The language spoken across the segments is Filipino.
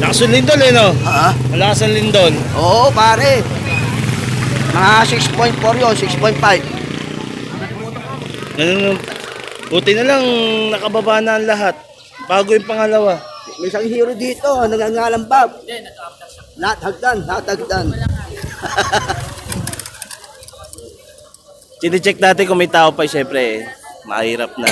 Lakas ng lindol eh, no? Ah, Malakas ang lindol. oo pare. Mga 6.4 yun, 6.5. Ganun, buti na lang nakababa na ang lahat. Bago yung pangalawa. May isang hero dito, nangangalambab. Lahat hagdan, lahat hagdan. Chine-check natin kung may tao pa, syempre eh. Mahirap na.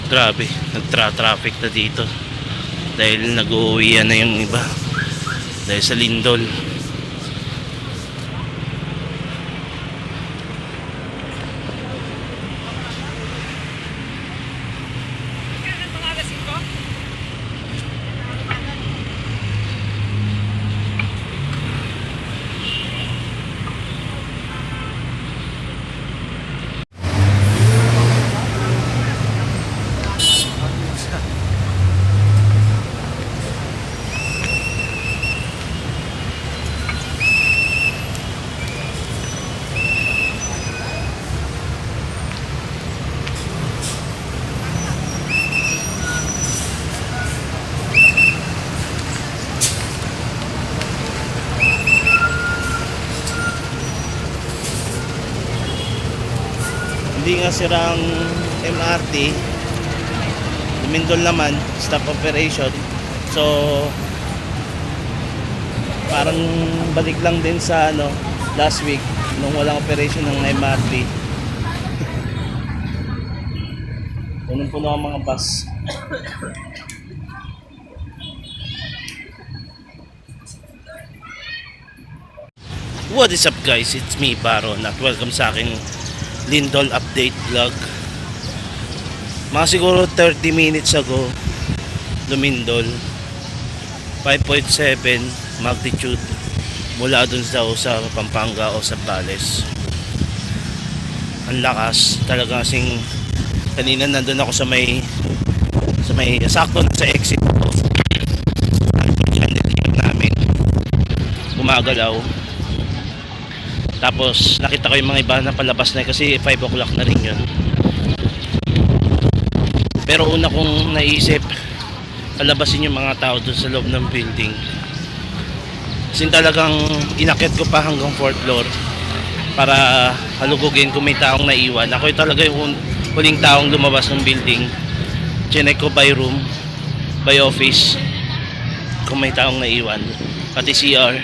Grabe, nagtra-traffic na dito. Dahil nag-uuwian na yung iba. Dahil sa lindol. Hindi nga sirang MRT, lumindol naman, stop operation. So parang balik lang din sa last week nung walang operation ng MRT. Punong-puno ang mga bus. What is up guys, it's me Baron at welcome sa aking Lindol update vlog. Mga siguro 30 minutes ago lumindol, 5.7 magnitude mula dun sa Pampanga o sa Bales. Ang lakas talaga, kasing kanina nandun ako sa may sakto na sa exit ko. Channel namin gumagalaw. Tapos nakita ko yung mga iba na palabas na kasi 5 o'clock na rin yun. Pero una kong naisip, palabasin yung mga tao doon sa loob ng building. Kasi talagang inakyat ko pa hanggang 4th floor para halugugin kung may taong naiwan. Ako talaga yung huling taong lumabas ng building. Chinek ko by room, by office, kung may taong naiwan. Pati CR.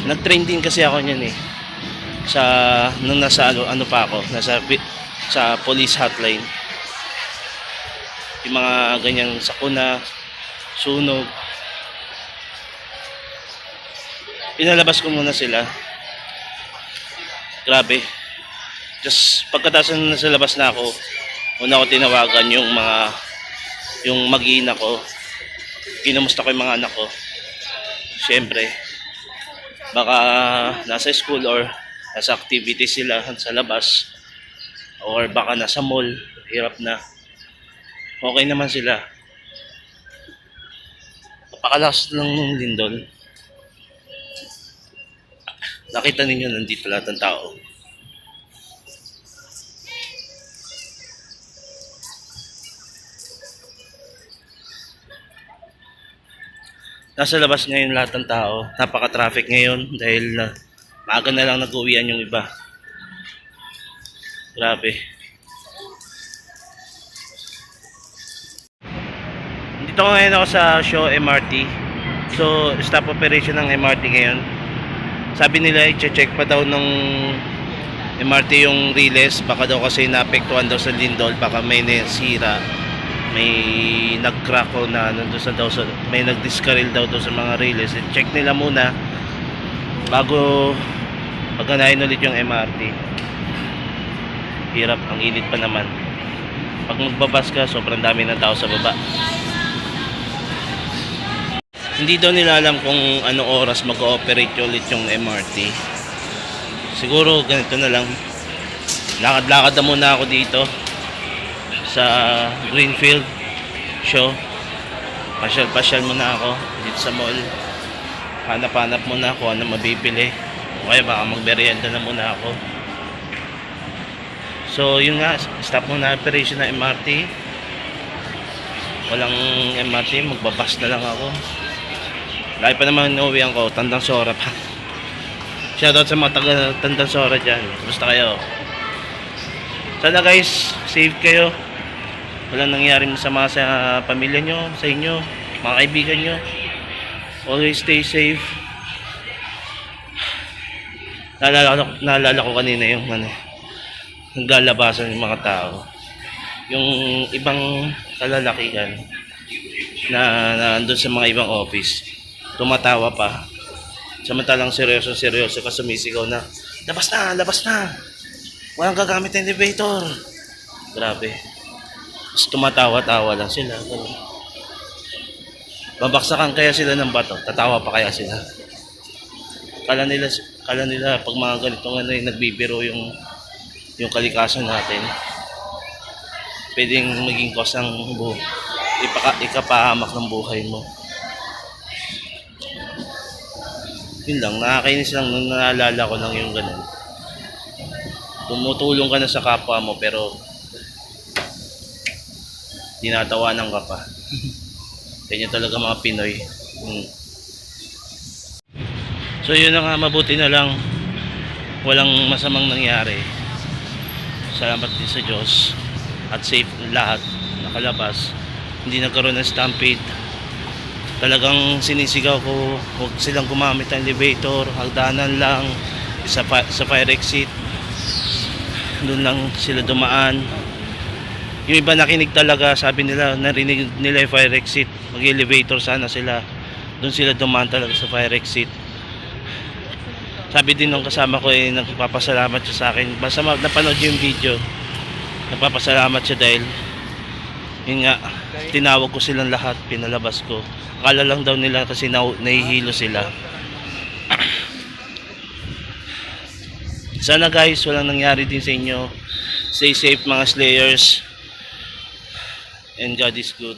Nag-train din kasi ako niyan eh. Nung nasa ano pa ako, sa police hotline. yung mga ganyang sakuna, sunog. Pinalabas ko muna sila. Grabe. Just pagkatapos na nasa labas na ako, una ko tinawagan yung mag-iina ko. Kinamusta ko yung mga anak ko. Siyempre, baka nasa school or nasa activity sila sa labas or baka nasa mall, hirap na. Okay naman sila. Napakalakas lang ng lindol. Nakita ninyo nandito lahat ng tao. Nasa labas ngayon lahat ng tao. Napaka-traffic ngayon dahil maaga na lang nag-uwian yung iba. Grabe. Dito ngayon ako sa Shaw MRT. So, stop operation ng MRT ngayon. Sabi nila i-check pa daw ng MRT yung relays. Baka daw kasi naapektuhan daw sa lindol. Baka may nasira. May nag-crack o na nandun sa daw sa, may nag-discarrel daw sa mga relays. I-check nila muna bago paganahin ulit yung MRT. Hirap, ang init pa naman. Pag magbabas ka, sobrang dami ng tao sa baba. Hindi daw nila alam kung anong oras mag-ooperate ulit yung MRT. Siguro ganito na lang. Lakad-lakad na muna ako dito sa Greenfield Show. Pasyal-pasyal muna ako dito sa mall. Hanap-hanap muna ako ano mabibili. O kaya baka magmerienda na muna ako. So yun nga, stop muna operation ng MRT. Walang MRT, magbabas na lang ako. Lagi pa naman inuwihan ko, Tandang Sora pa. Shoutout sa mga taga Tandang Sora dyan. Basta kayo. Sana guys, safe kayo. Walang nangyari masama sa pamilya nyo, sa inyo, mga kaibigan nyo. Always stay safe. Naalala ko kanina yung naglalabasan yung mga tao. Yung ibang kalalakihan na nandun sa mga ibang office, tumatawa pa. Samantalang seryoso ka sumisigaw na, labas na! Walang gagamit ng elevator. Grabe. Tapos tumatawa-tawa lang sila. Babaksakan kaya sila ng bato? Tatawa pa kaya sila? Kala nila pag mga ganitong nagbibiro yung kalikasan natin, pwedeng maging cause ng ikapahamak ng buhay mo. Yun lang, nakakainis lang nung naalala ko lang yung ganun. Tumutulong ka na sa kapwa mo pero tinatawanan ka pa. Ganyan talaga mga Pinoy. So yun na nga, mabuti na lang walang masamang nangyari. Salamat din sa Diyos at safe lahat, nakalabas, hindi nagkaroon ng stampede. Talagang sinisigaw ko huwag silang gumamit ng elevator, hagdanan lang sa fire exit, doon lang sila dumaan. Yung iba nakinig talaga, sabi nila narinig nila yung fire exit, mag-elevator sana sila, doon sila dumaan talaga sa fire exit. Sabi din nung kasama ko nagpapasalamat siya sa akin. Basta napanood yung video, nagpapasalamat siya dahil yun nga, tinawag ko silang lahat, pinalabas ko. Akala lang daw nila kasi nahihilo sila. Sana guys, walang nangyari din sa inyo. Stay safe mga slayers, and God is good.